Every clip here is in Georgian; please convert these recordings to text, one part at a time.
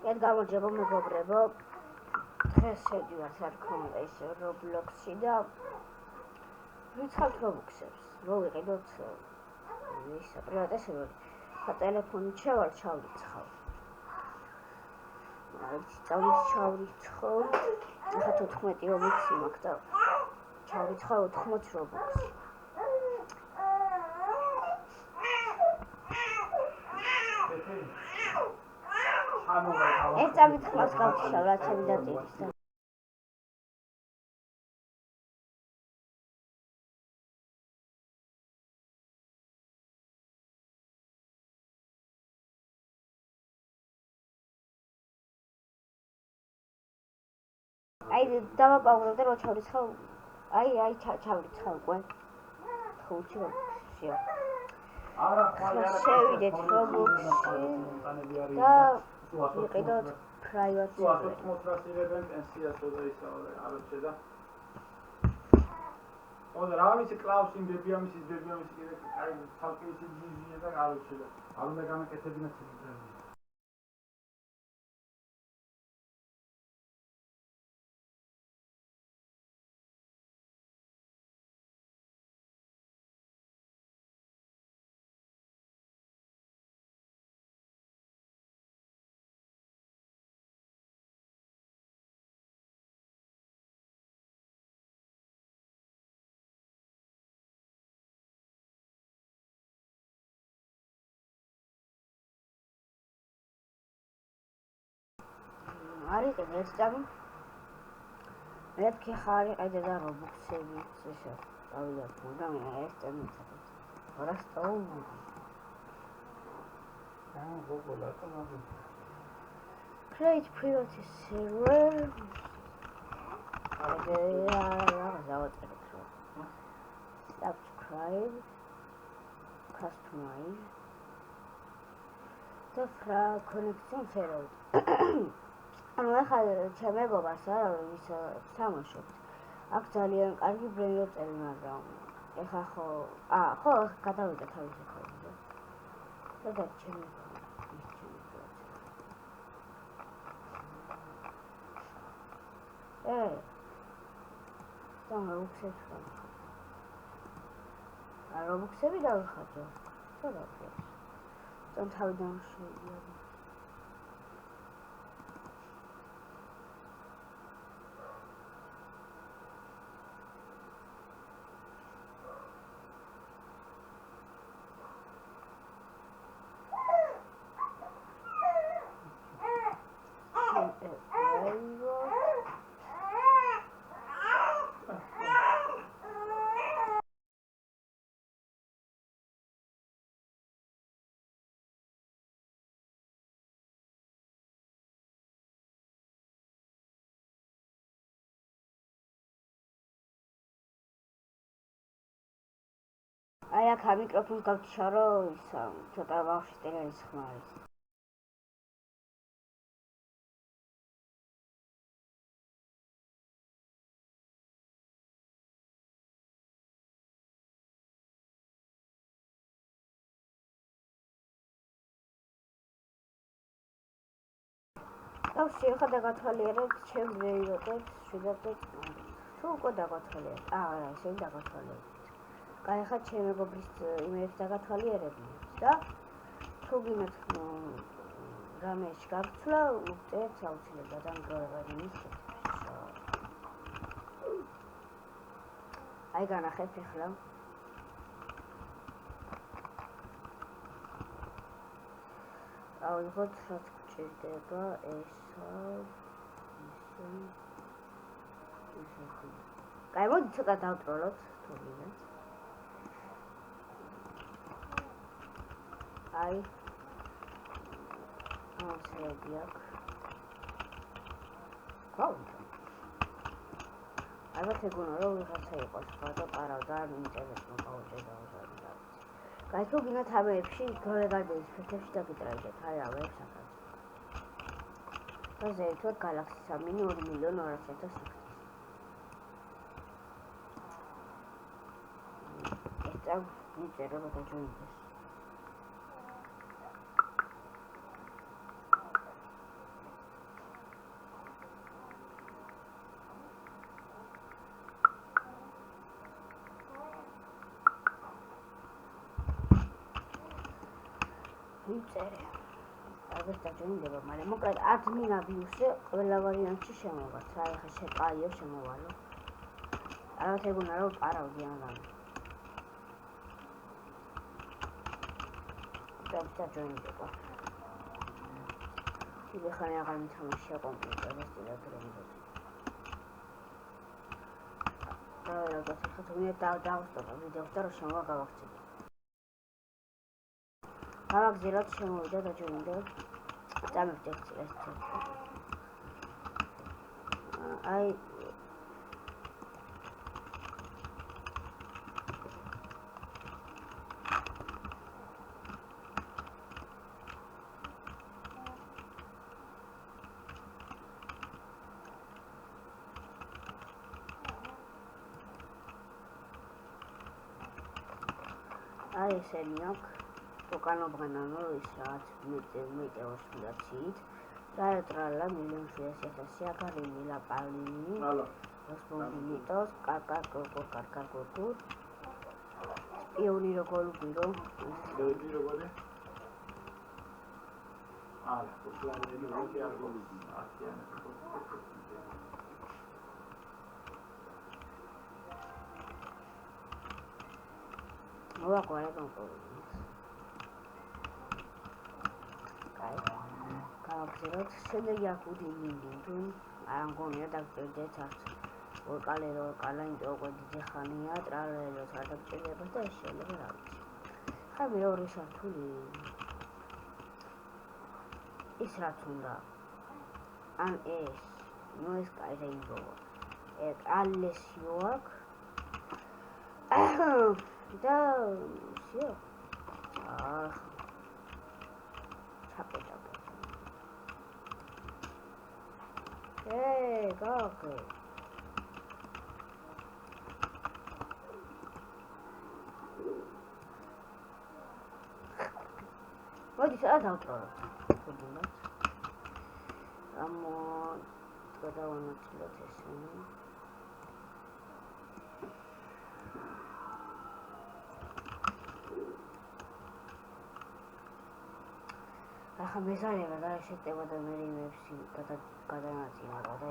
Iet გამარჯობა მეგობრებო. დღეს შევდივართ რა თქმა უნდა ის Roblox-ში და ვიცხავთ Roblox-ებს. მოვიყიდოთ ისა პრივატესები. სატელეფონით ჩავრიცხავ. ჩავრიცხავ. ახლა 14 Robux-ი მაქვს და ჩავრიცხავ 80 Robux-ი. ეს წამით გავჩიშავ რა ჩემი დაწირის. აი დავაპაუზავ და რო ჩავრიცხავ. აი ჩავრიცხავ უკვე. 5 Robux-ია. შევიდეთ Roblox-ში და ვიყიდოთ private Onda rāvis ir klausim, bebjams ir kai salkīs ir dzīvīja da ārūčila. Arunda gana ketebina cīdrēm. არის ეს წამი. მეთქი ხარი ყიდა და Robux-ები შეშა. დავიდათ უნდა მე ეს წამი წავა. ვარასტაუ. გოგოლა თამაში. Create private server. Subscribe. Customize. The connection server. ანუ ახლა ჩემეგობას არა რომ ის თამაშობთ. აქ ძალიან კარგი ბრენდო წელი, მაგრამ ეხა ხო გადავიდა თავისი ხოლმე. და ჩემეგობა ის ჩემეგობა. Robux-ებს რა. Robux-ები დავიხატო. რა დავხატო? თან თავიდან შევიდე. აი აქ მიკროფონს გავჩიშავ რომ ისა ცოტა ბავშვი ტელევის ხმა არის. ბავშვი ხა დაგათვალიერებ ჩემს რეიოტებს შედაწყვეტ. თუ უკვე დაგათვალიერებ. არა, შენ დაგათვალიერებ. Ai ხა ჩემეგობრის იმებს დაგათვალიერებინებ და თუ გინდათ რამეში გაგცვლა, უწერთ აუცილებლად დამგროვება იმის. აი განახეთ ახლა. ავიღოთ რაც გჭირდება ესა. აი მოდი ცოტა დავტროლოთ თუ გინდათ. Ai serve აქ. გავიდა. ალბათ ეგონა რომ ვიღაცა იყოს სხვა და პარავდა არ ინტერესს მოგაუჭედა უზარდა. Კაი თუ გინდათ ამებში გოლეგადეის ფეთებში დაგიტრაიდეთ აი ამებს ახლა. და ზეითოდ Galaxy 3.200.000 ეს წავ მიწერო რომ გაჩვენდეს. მივწერე. აღარ დაჯერდება, მაგრამ მოკლედ admin abuse-ზე ყველა ვარიანტში შემოვართ. რა ეხა შეკაიო შემოვალო. ალბათ ეგონა რომ პარავდი ამან. დაჯერდება. Ibe ხანი აღარ მithამაშია კომპიუტერს ტელეგრამზე. რაღაც ხა თუნდაც დავსტოპე ვიდეოს და რომ შემოვაგავახცე. გავაგზავნოთ შემოვიდა დაჯერდება. წამოვიდეთ ეს თექი. აი აი ესენი აქვს უკანობრანანო ის რაც მეტეოს ფლაცით ტრალა მილიონ 700 აკარინი ლაპალინი როსპონდინიტოს კარკარკურკურ სპიონი როგორ ალა პლანელი როკი არგოლიზმი აკიანე მოვაყარე კომპოზიცია გავაგზავნოთ შემდეგ აქუდი მინდინ არ მგონია დაგწერდეთ არც ვოკალერო კალანჯო გოდი ხანია ტრალელო სადაგწერდება და ეს შეიძლება რა ვიცი ხა მეორე სართული ის რაც უნდა ან ეს ნუ ეს კაირეინგო ეს ალესიო აქ და всё ჩაპედა გაკე მოდი სადაც ავწორო თუნდაც გადავანაცვლოთ ესენი ახლა მეზარება და შეტევა და მე იმებში გადანაწილება და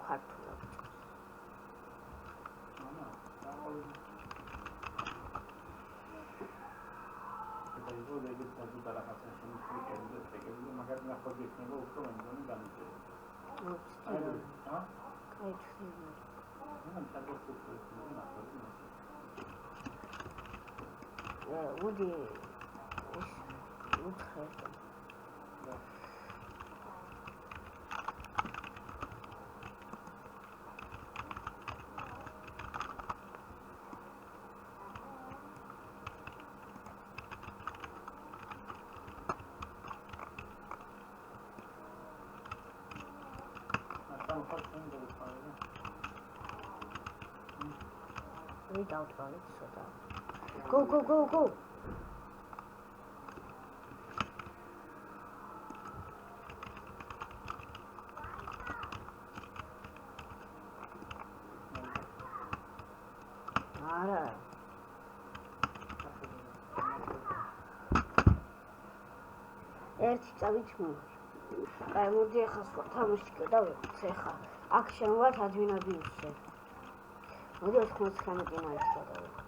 ქართულად მაგარი ნახოდი იქნება უფრო მომდენი გამიწერე. მოდი ეს უთხერდა. Without wallet, so that. Go! Alright. ერთი წავით მოვა. კაი, მოდი ახლა სხვა თამაში გადავიღოთ ახლა. აქ შემოვართ admin abuse-ზე. მოდი 99 მაინც გადავიღოთ.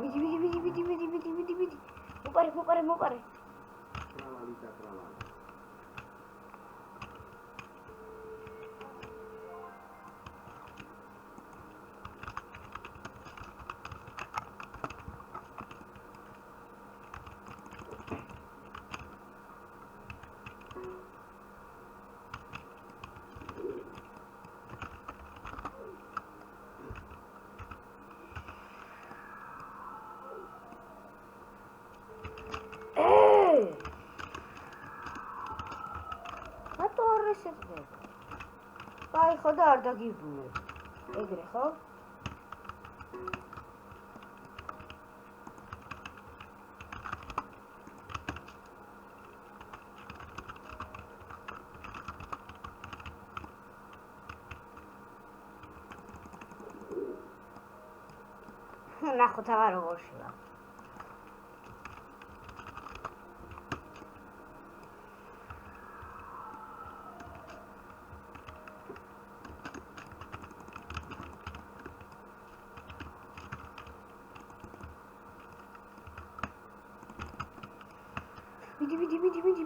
მიდი. მოპარე. Travalita, travala. აი ხო და არ დაგიბრუნე. ეგრე ხო? ნახოთ აღარ როგორ შევა.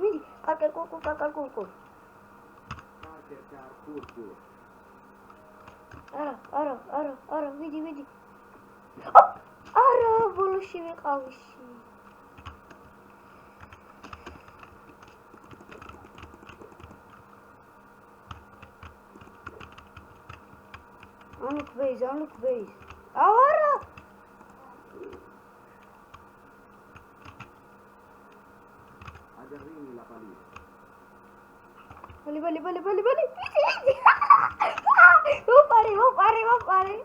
მიდი. კარკულ. არა, მიდი. არა, ბოლოში ვიყავში. Look base. Ara! Agarrini la pallina. Vale. Vou pare.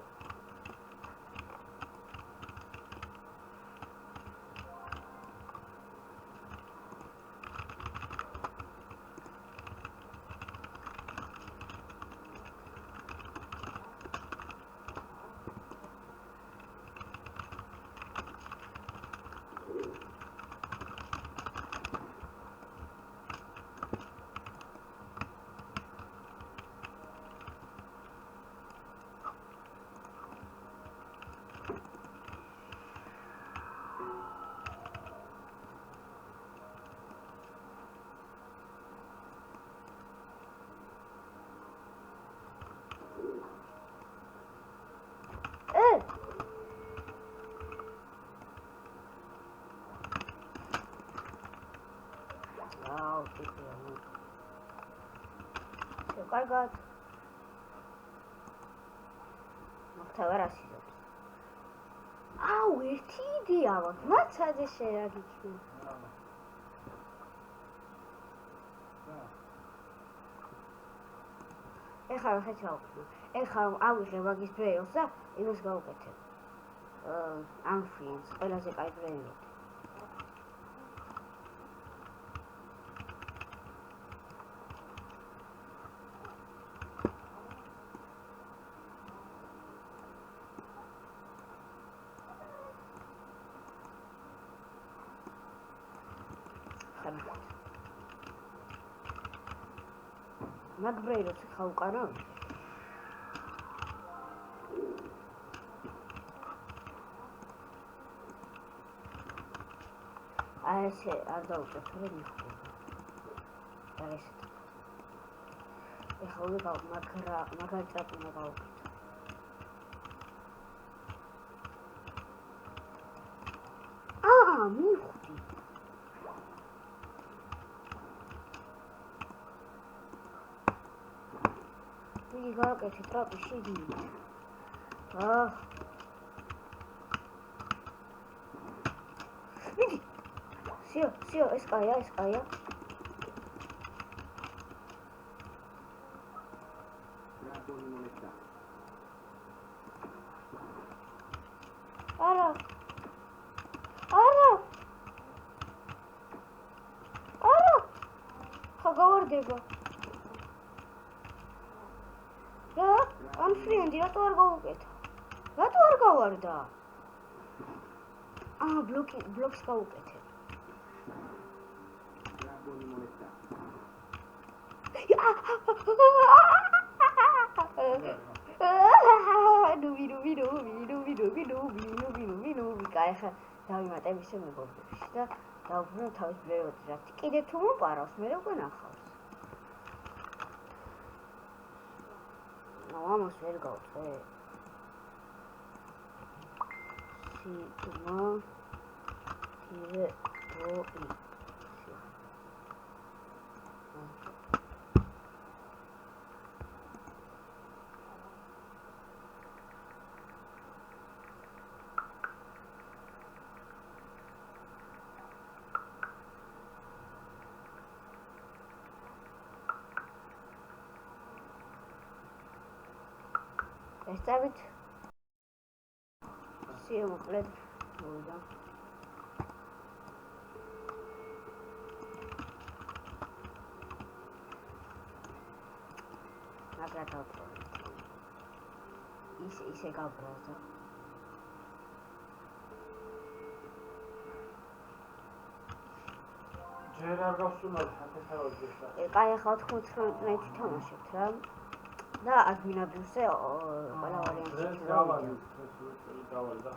კარგად. მოხთავარ ასიზოთ. აუ, ერთი იდეა აქვს. მაცადე შერაგიქი. ეხლა ხე ჩავხდი. ეხლა ავიღე მაგის ბრეილს და იმას გავუკეთებ. ამ ფრინს, ყველაზე კაი ბრეილი. მაგბრეილს ხავყარო? აი ესე არ დავუწევ რომ მიხდება. და ესე. ეხლა უნდა მაგალითად უნდა გავუკეთო. მივხვდი. იგი გავაკეთე ტრაპი შიგნით. მიდი. სიო, ეს კაია. არა. ხა გავარდება. ამ ფრენდი რატო არ გავუკეთა? რატო არ გავარდა? ბლოკს გავუკეთე. კაი, ხა დავიმატებ ისე მეგობრებში და დავუბრუნო თავის ბლეროთი რა. კიდე თუ მოპარავს, მე როგორ ნახავს. ამას ვერ გავწე. სიგმა ტირე როი. ესწავით სიუკლედ მოვიდა აგრეთვე ისე გაბრაზა ჯერ არ გავსუნავ საფეთაოზე და კაი ახლა 99 თამაშობთ რა და ადმინაბრზე ყველა ვარიანტი გავალი და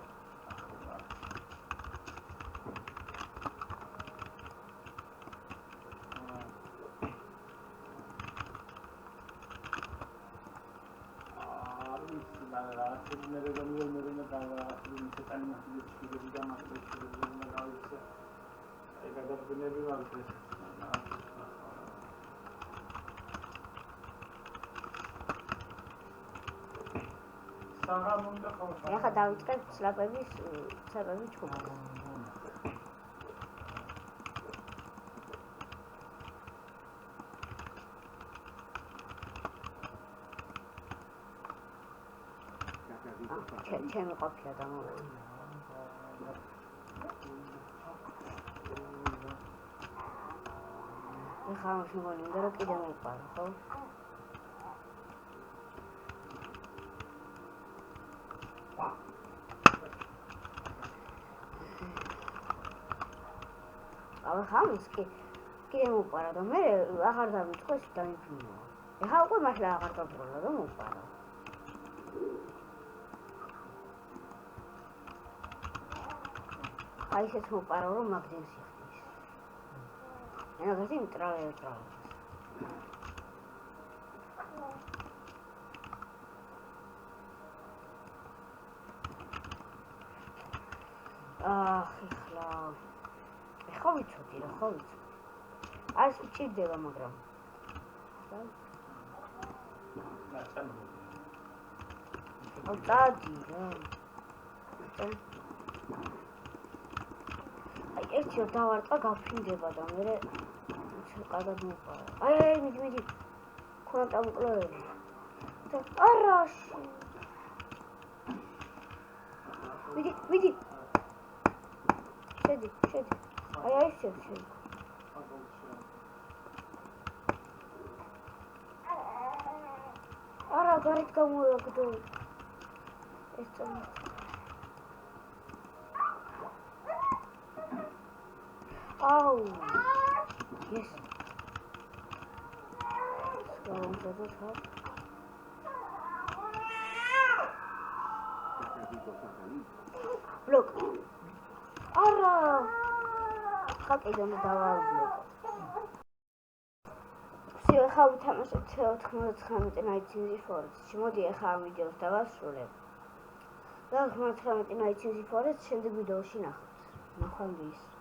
ეხლა დავიწყებ ცლაბების ჯგუფს. ჩემი ყოფილა დამოვედი. ეხლა მოგონი უნდა რომ კიდე მოვყარო, ხო? ხამის კიდე მოვყარა და მე აღარ დავიწყო ის დაიფრინო. ეხლა უკვე მართლა აღარ დავბრუნო და მოვყარა. აი ესეც მოვყარა რომ მაგდენს იხდის. ენაგაზი მტრალე. ხო ვიცოდი რა, ხო ვიცოდი. არც მჭირდება, მაგრამ. დადი რა. აი ერთი რომ დავარტყა გაფრინდება და მე კარგად მოვყარა. აი მიდი. ქონა დამკლოები. და არაში. მიდი. შედი. აი შედი. არა, გარეთ გამოვაგდო. ეს წამო. აუ. ეს. სკოლამდე ხარ. ბლოკ. არა. ხაკიდან დავარბლოკ. всё, ხა ვითამაშოთ 99 Nights in the Forest. მოდი ახლა ამ ვიდეოს დავასრულებ. და 99 Nights in the Forest შემდეგ ვიდეოში ნახავთ. ნახვამდის.